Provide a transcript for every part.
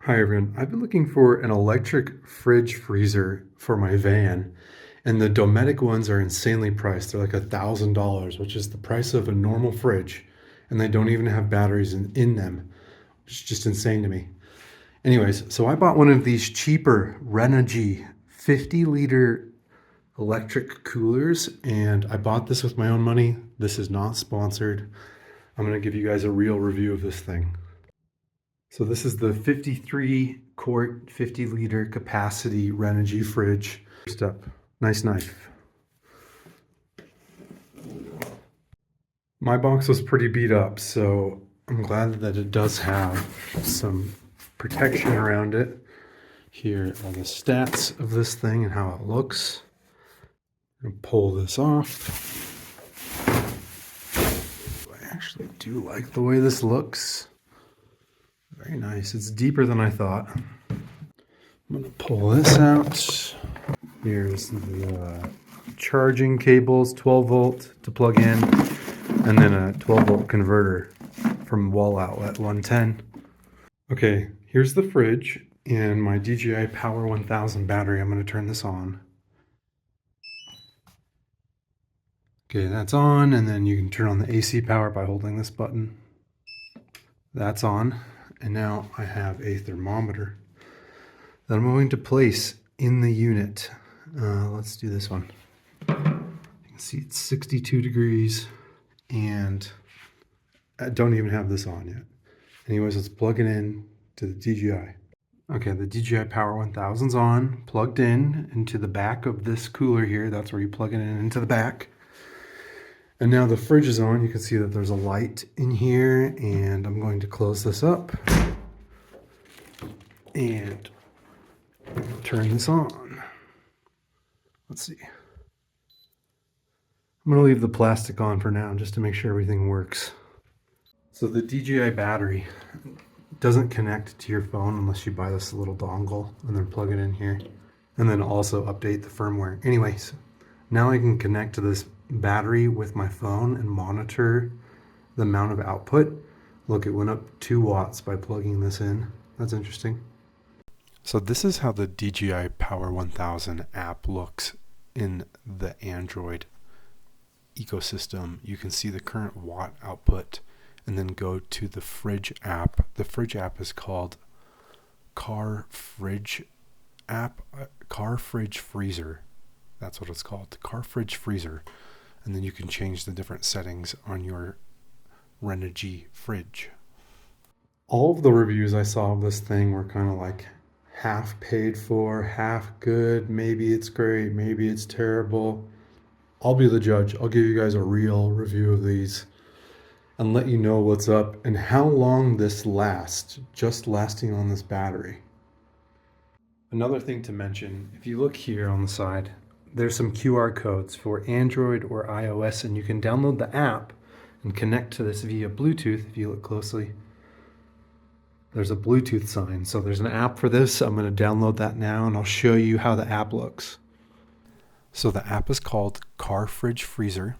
Hi everyone. I've been looking for an electric fridge freezer for my van, and the Dometic ones are insanely priced. They're like $1,000, which is the price of a normal fridge, and they don't even have batteries in them, which is just insane to me. Anyways, so I bought one of these cheaper Renogy 50-liter electric coolers, and I bought this with my own money. This is not sponsored. I'm going to give you guys a real review of this thing. So this is the 53 quart, 50-liter capacity Renogy fridge. First up, nice knife. My box was pretty beat up, so I'm glad that it does have some protection around it. Here are the stats of this thing and how it looks. I'm gonna pull this off. I actually do like the way this looks. Very nice. It's deeper than I thought. I'm gonna pull this out. Here's the charging cables, 12 volt to plug in, and then a 12 volt converter from wall outlet 110. Okay, here's the fridge and my DJI Power 1000 battery. I'm gonna turn this on. Okay, that's on, and then you can turn on the AC power by holding this button. That's on. And now I have a thermometer that I'm going to place in the unit. Let's do this one. You can see it's 62 degrees, and I don't even have this on yet. Anyways, let's plug it in to the DJI. Okay, the DJI Power 1000's on, plugged in into the back of this cooler here. That's where you plug it in into the back. And now the fridge is on. You can see that there's a light in here, and I'm going to close this up and turn this on. Let's see. I'm going to leave the plastic on for now just to make sure everything works. So the DJI battery doesn't connect to your phone unless you buy this little dongle and then plug it in here, and then also update the firmware. Anyways, now I can connect to this battery with my phone and monitor the amount of output. Look, it went up 2 watts by plugging this in. That's interesting. So this is how the DJI Power 1000 app looks in the Android ecosystem. You can see the current watt output and then go to the fridge app. The fridge app is called Car Fridge Freezer. That's what it's called, the Car Fridge Freezer. And then you can change the different settings on your Renogy fridge. All of the reviews I saw of this thing were kind of like half paid for, half good. Maybe it's great, maybe it's terrible. I'll be the judge. I'll give you guys a real review of these and let you know what's up and how long this lasts, just lasting on this battery. Another thing to mention, if you look here on the side, there's some QR codes for Android or iOS, and you can download the app and connect to this via Bluetooth. If you look closely, there's a Bluetooth sign. So there's an app for this. I'm going to download that now, and I'll show you how the app looks. So the app is called Car Fridge Freezer.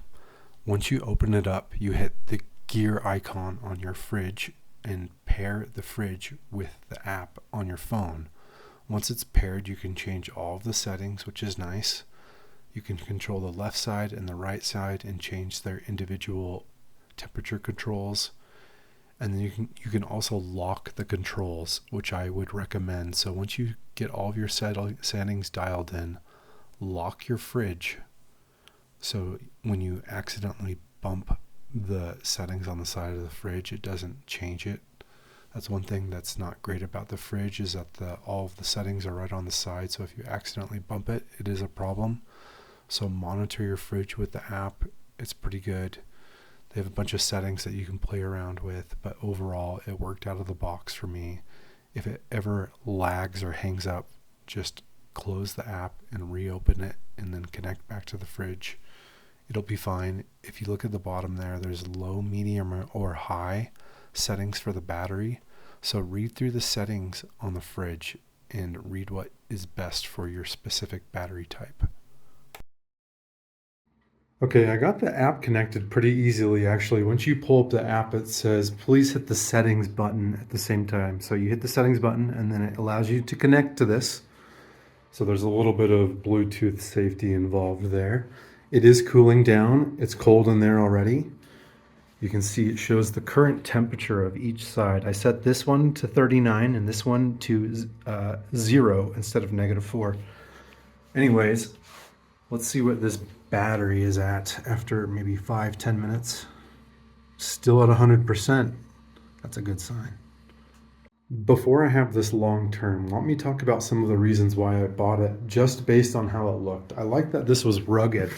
Once you open it up, you hit the gear icon on your fridge and pair the fridge with the app on your phone. Once it's paired, you can change all of the settings, which is nice. You can control the left side and the right side and change their individual temperature controls. And then you can also lock the controls, which I would recommend. So once you get all of your settings dialed in, lock your fridge. So when you accidentally bump the settings on the side of the fridge, it doesn't change it. That's one thing that's not great about the fridge, is that all of the settings are right on the side. So if you accidentally bump it, it is a problem. So monitor your fridge with the app. It's pretty good. They have a bunch of settings that you can play around with, but overall it worked out of the box for me. If it ever lags or hangs up, just close the app and reopen it and then connect back to the fridge. It'll be fine. If you look at the bottom there, there's low, medium, or high settings for the battery. So read through the settings on the fridge and read what is best for your specific battery type. Okay, I got the app connected pretty easily actually. Once you pull up the app, it says please hit the settings button at the same time. So you hit the settings button and then it allows you to connect to this. So there's a little bit of Bluetooth safety involved there. It is cooling down. It's cold in there already. You can see it shows the current temperature of each side. I set this one to 39 and this one to 0 instead of -4. Anyways, let's see what this battery is at after maybe 5-10 minutes. Still at 100%. That's a good sign. Before I have this long term, let me talk about some of the reasons why I bought it just based on how it looked. I like that this was rugged.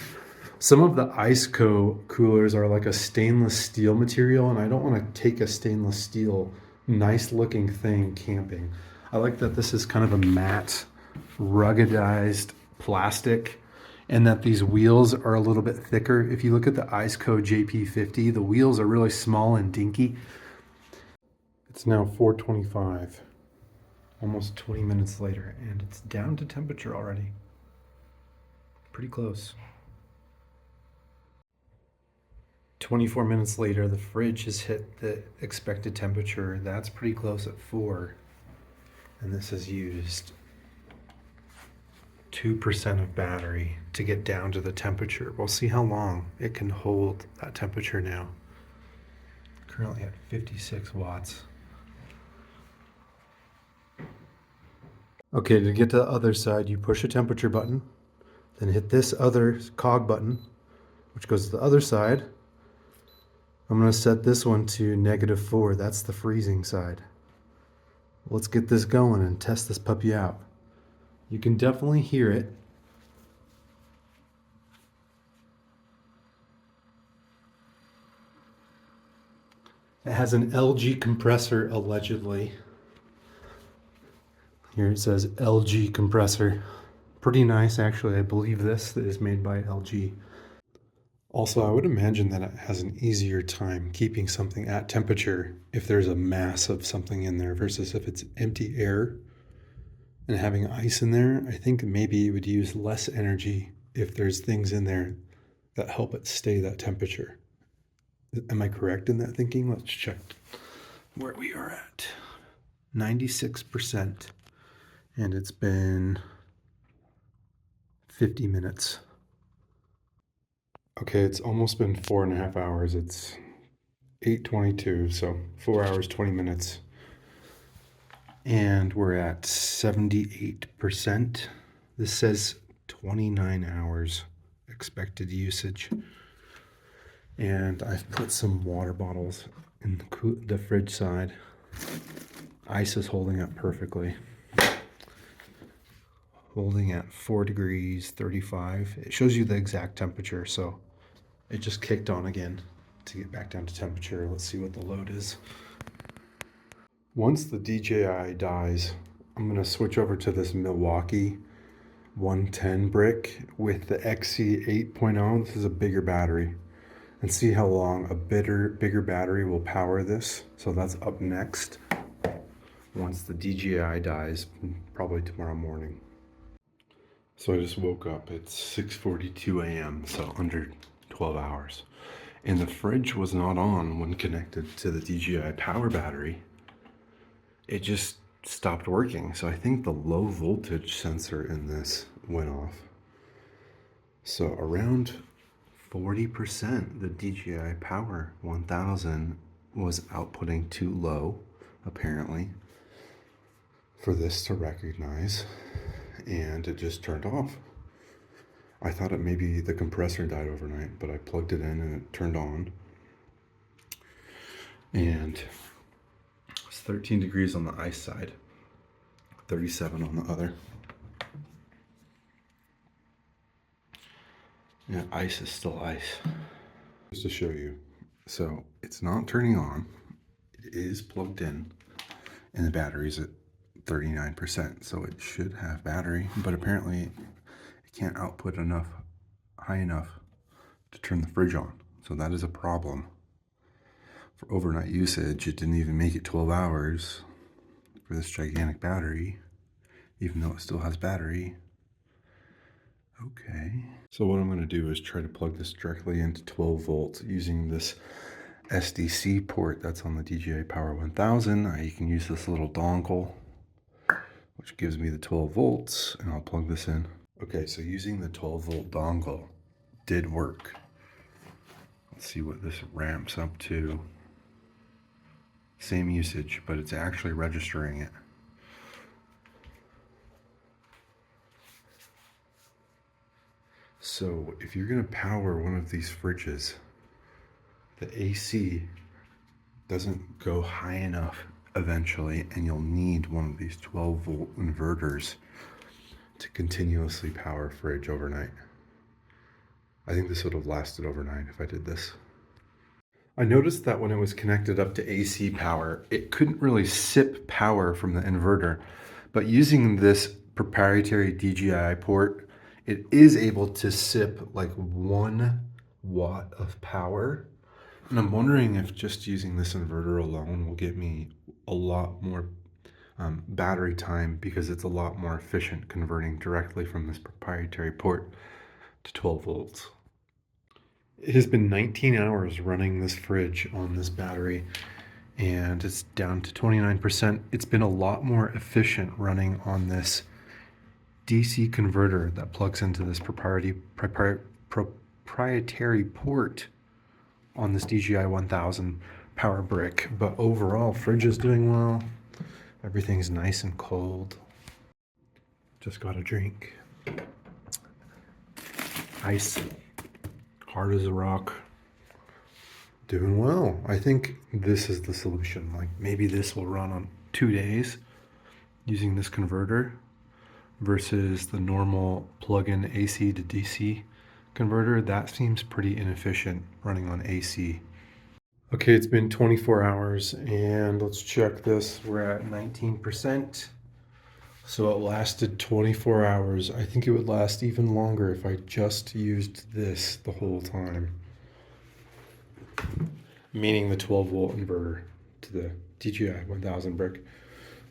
Some of the ICECO coolers are like a stainless steel material, and I don't want to take a stainless steel, nice looking thing camping. I like that this is kind of a matte, ruggedized plastic, and that these wheels are a little bit thicker. If you look at the ICECO JP50, the wheels are really small and dinky. It's now 4:25, almost 20 minutes later, and it's down to temperature already. Pretty close. 24 minutes later, the fridge has hit the expected temperature. That's pretty close at 4. And this has used 2% of battery to get down to the temperature. We'll see how long it can hold that temperature now. Currently at 56 watts. Okay, to get to the other side, you push a temperature button, then hit this other cog button, which goes to the other side. I'm going to set this one to -4. That's the freezing side. Let's get this going and test this puppy out. You can definitely hear it. It has an LG compressor, allegedly. Here it says LG compressor. Pretty nice, actually. I believe this is made by LG. Also, I would imagine that it has an easier time keeping something at temperature if there's a mass of something in there versus if it's empty air and having ice in there. I think maybe it would use less energy if there's things in there that help it stay that temperature. Am I correct in that thinking? Let's check where we are at. 96%. And it's been 50 minutes. Okay, it's almost been 4.5 hours. It's 8:22, so 4 hours, 20 minutes. And we're at 78%. This says 29 hours expected usage. And I've put some water bottles in the fridge side. Ice is holding up perfectly. Holding at 4 degrees 35. It shows you the exact temperature, so it just kicked on again to get back down to temperature. Let's see what the load is. Once the DJI dies, I'm going to switch over to this Milwaukee 110 brick with the XC 8.0. This is a bigger battery. And see how long a bigger battery will power this. So that's up next once the DJI dies, probably tomorrow morning. So I just woke up. It's 6:42 a.m., so under 12 hours. And the fridge was not on when connected to the DJI Power battery. It just stopped working. So I think the low voltage sensor in this went off. So around 40%, the DJI Power 1000 was outputting too low, apparently, for this to recognize, and it just turned off. I thought it maybe the compressor died overnight, but I plugged it in and it turned on. And it's 13 degrees on the ice side, 37 on the other. Yeah, ice is still ice. Just to show you. So it's not turning on. It is plugged in, and the battery's at 39%. So it should have battery, but apparently it can't output high enough to turn the fridge on. So that is a problem. For overnight usage, it didn't even make it 12 hours for this gigantic battery, even though it still has battery. Okay. So what I'm going to do is try to plug this directly into 12 volts using this SDC port that's on the DJI Power 1000. You can use this little dongle, which gives me the 12 volts, and I'll plug this in. Okay, so using the 12 volt dongle did work. Let's see what this ramps up to. Same usage, but it's actually registering it. So if you're going to power one of these fridges, the AC doesn't go high enough eventually, and you'll need one of these 12 volt inverters to continuously power a fridge overnight. I think this would have lasted overnight if I did this. I noticed that when it was connected up to AC power, it couldn't really sip power from the inverter, but using this proprietary DJI port, it is able to sip like 1 watt of power. And I'm wondering if just using this inverter alone will get me a lot more battery time, because it's a lot more efficient converting directly from this proprietary port to 12 volts. It has been 19 hours running this fridge on this battery, and it's down to 29%. It's been a lot more efficient running on this DC converter that plugs into this proprietary port on this DJI 1000 power brick. But overall, fridge is doing well. Everything's nice and cold. Just got a drink. Ice. Hard as a rock. Doing well. I think this is the solution. Like, maybe this will run on 2 days using this converter versus the normal plug-in AC to DC converter. That seems pretty inefficient running on AC. Okay, it's been 24 hours and let's check this. We're at 19%. So it lasted 24 hours. I think it would last even longer if I just used this the whole time. Meaning the 12 volt inverter to the DJI 1000 brick.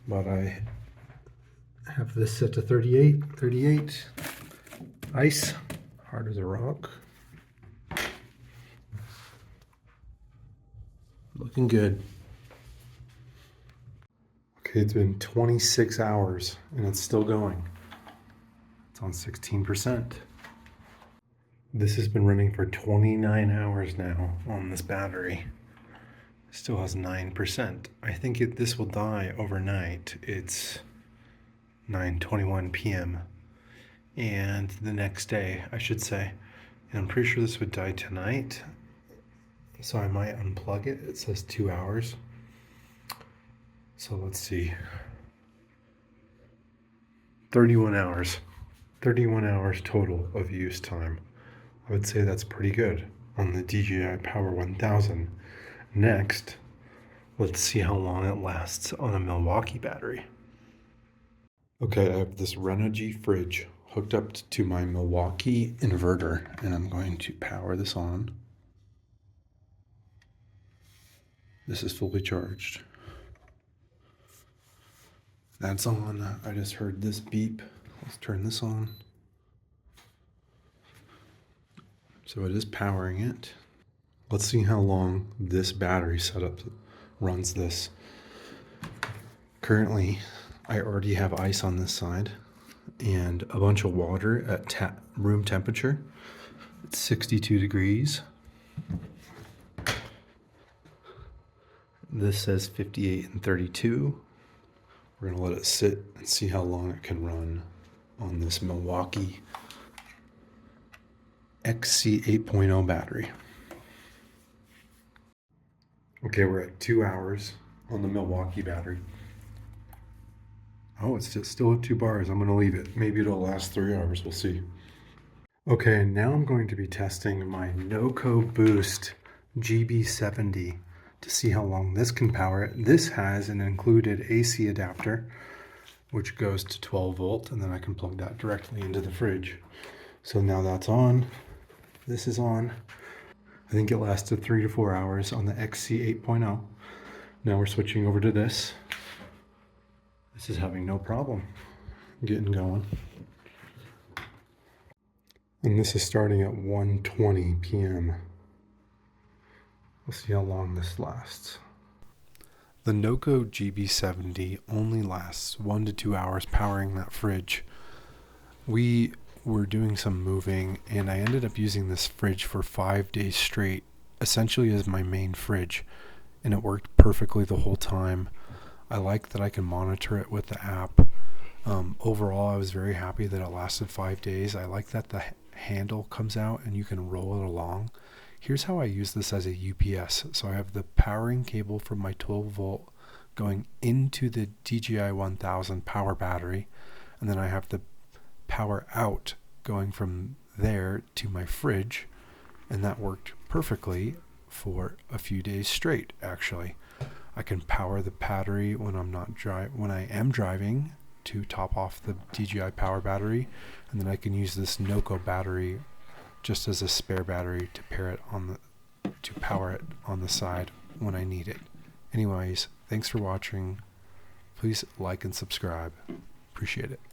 But I have this set to 38. Ice, hard as a rock. Looking good. Okay, it's been 26 hours and it's still going. It's on 16%. This has been running for 29 hours now on this battery. It still has 9%. I think this will die overnight. It's 9:21 p.m. and the next day, I should say. And I'm pretty sure this would die tonight. So I might unplug it. It says 2 hours. So let's see. 31 hours. 31 hours total of use time. I would say that's pretty good on the DJI Power 1000. Next, let's see how long it lasts on a Milwaukee battery. Okay, I have this Renogy fridge hooked up to my Milwaukee inverter, and I'm going to power this on. This is fully charged. That's on. I just heard this beep. Let's turn this on. So it is powering it. Let's see how long this battery setup runs this. Currently, I already have ice on this side and a bunch of water at room temperature. It's 62 degrees. This says 58 and 32. We're gonna let it sit and see how long it can run on this Milwaukee XC 8.0 battery. Okay, we're at 2 hours on the Milwaukee battery. Oh, it's still at 2 bars. I'm gonna leave it. Maybe it'll last 3 hours, we'll see. Okay, now I'm going to be testing my NOCO Boost GB70 to see how long this can power it. This has an included AC adapter, which goes to 12 volt, and then I can plug that directly into the fridge. So now that's on. This is on. I think it lasted 3 to 4 hours on the XC 8.0. Now we're switching over to this. This is having no problem getting going. And this is starting at 1:20 p.m. We'll see how long this lasts. The NOCO GB70 only lasts 1 to 2 hours powering that fridge. We were doing some moving and I ended up using this fridge for 5 days straight, essentially as my main fridge, and it worked perfectly the whole time. I like that I can monitor it with the app. Overall, I was very happy that it lasted 5 days. I like that the handle comes out and you can roll it along. Here's how I use this as a UPS. So I have the powering cable from my 12 volt going into the DJI 1000 power battery, and then I have the power out going from there to my fridge, and that worked perfectly for a few days straight. Actually, I can power the battery when I am driving to top off the DJI Power battery, and then I can use this NOCO battery just as a spare battery to power it on the side when I need it. Anyways, thanks for watching. Please like and subscribe. Appreciate it.